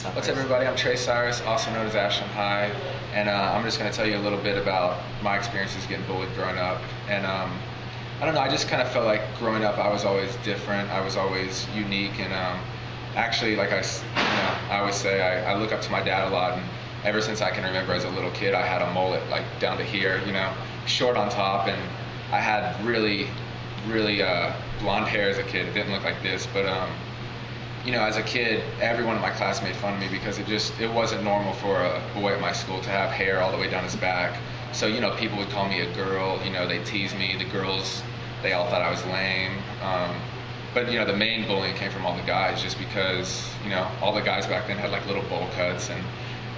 What's up, everybody? I'm Cyrus, also known as Ashland High, and I'm just going to tell you a little bit about my experiences getting bullied growing up. And I don't know, I just kind of felt like growing up I was always different, I was always unique, and actually, I always say I look up to my dad a lot, and ever since I can remember as a little kid, I had a mullet like down to here, short on top, and I had really blonde hair as a kid. It didn't look like this, but as a kid, everyone in my class made fun of me because it wasn't normal for a boy at my school to have hair all the way down his back. So, people would call me a girl, they'd tease me. The girls, they all thought I was lame. But the main bullying came from all the guys, just because, all the guys back then had like little bowl cuts and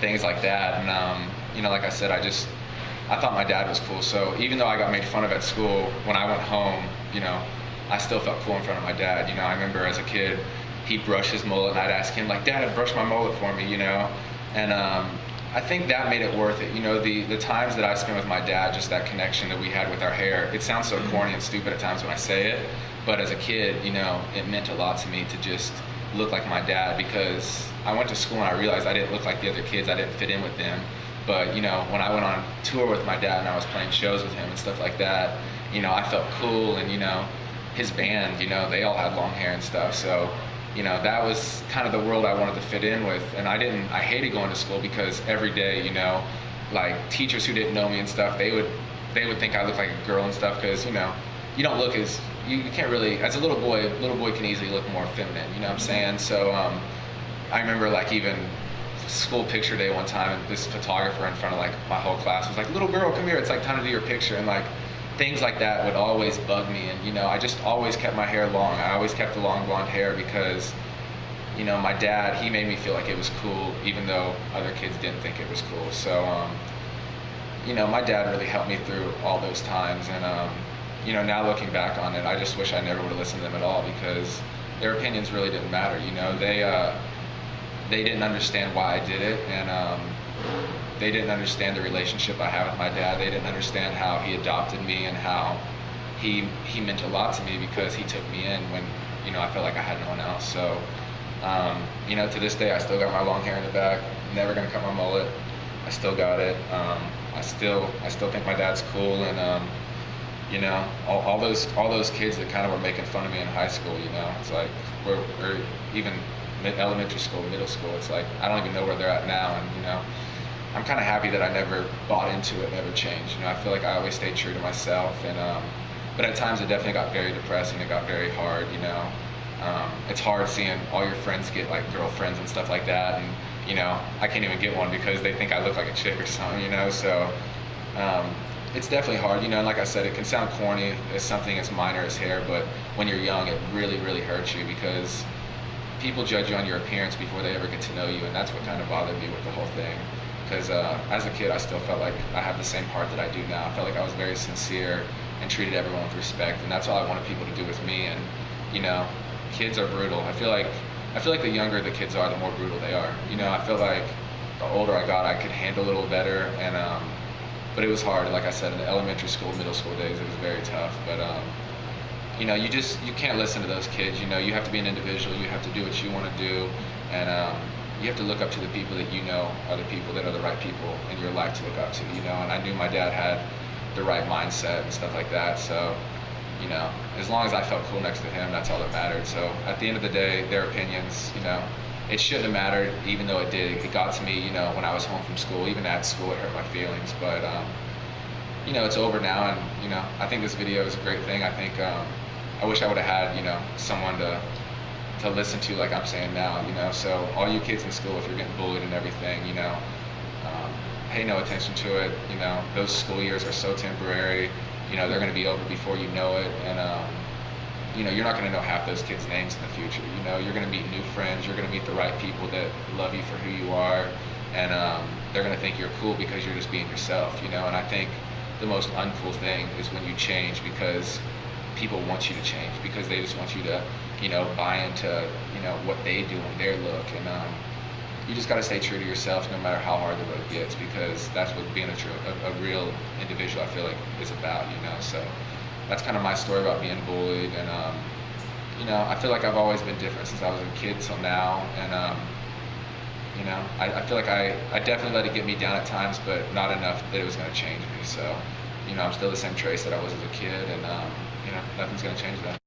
things like that. And, like I said, I thought my dad was cool. So even though I got made fun of at school, when I went home, I still felt cool in front of my dad. I remember as a kid, he'd brush his mullet, and I'd ask him, like, Dad, brush my mullet for me, And I think that made it worth it. The times that I spent with my dad, just that connection that we had with our hair, it sounds so corny and stupid at times when I say it, but as a kid, it meant a lot to me to just look like my dad, because I went to school and I realized I didn't look like the other kids, I didn't fit in with them. But, when I went on tour with my dad and I was playing shows with him and stuff like that, I felt cool, and, his band, they all had long hair and stuff, so that was kind of the world I wanted to fit in with. And I hated going to school because every day, like teachers who didn't know me and stuff, they would think I looked like a girl and stuff, because, you don't look as, you can't really, as a little boy can easily look more feminine, you know what I'm saying? So I remember like even school picture day one time, and this photographer in front of like my whole class was like, "Little girl, come here, it's like time to do your picture." And like things like that would always bug me. And I just always kept my hair long. I always kept the long blonde hair because my dad, he made me feel like it was cool, even though other kids didn't think it was cool. So my dad really helped me through all those times. And now looking back on it, I just wish I never would have listened to them at all, because their opinions really didn't matter. They didn't understand why I did it, and they didn't understand the relationship I have with my dad. They didn't understand how he adopted me and how he meant a lot to me, because he took me in when I felt like I had no one else. So to this day, I still got my long hair in the back. Never gonna cut my mullet. I still got it. I still think my dad's cool, and all those kids that kind of were making fun of me in high school. It's like we're even elementary school, middle school. It's like I don't even know where they're at now, and I'm kind of happy that I never bought into it, never changed. I feel like I always stayed true to myself, and but at times it definitely got very depressing. It got very hard. It's hard seeing all your friends get like girlfriends and stuff like that, and I can't even get one because they think I look like a chick or something. So it's definitely hard. And like I said, it can sound corny as something as minor as hair, but when you're young, it really hurts you, because people judge you on your appearance before they ever get to know you, and that's what kind of bothered me with the whole thing. Because as a kid, I still felt like I have the same heart that I do now. I felt like I was very sincere and treated everyone with respect, and that's all I wanted people to do with me. And kids are brutal. I feel like the younger the kids are, the more brutal they are. I feel like the older I got, I could handle a little better, and but it was hard. Like I said, in the elementary school, middle school days, it was very tough. But you can't listen to those kids. You have to be an individual. You have to do what you want to do, and you have to look up to the people that are the people that are the right people in your life to look up to. And I knew my dad had the right mindset and stuff like that. So, as long as I felt cool next to him, that's all that mattered. So at the end of the day, their opinions, it shouldn't have mattered, even though it did. It got to me, when I was home from school. Even at school, it hurt my feelings. But it's over now, and I think this video is a great thing. I think I wish I would have had someone to listen to, like I'm saying now. So all you kids in school, if you're getting bullied and everything, pay no attention to it. Those school years are so temporary. They're going to be over before you know it, and you're not going to know half those kids' names in the future. You're going to meet new friends. You're going to meet the right people that love you for who you are, and they're going to think you're cool because you're just being yourself. And I think the most uncool thing is when you change because people want you to change, because they just want you to buy into what they do and their look. And you just got to stay true to yourself no matter how hard the road gets, because that's what being a real individual, I feel like, is about. So that's kind of my story about being bullied. And I feel like I've always been different since I was a kid till now. And I feel like I definitely let it get me down at times, but not enough that it was going to change me. So, I'm still the same Trace that I was as a kid, and nothing's going to change that.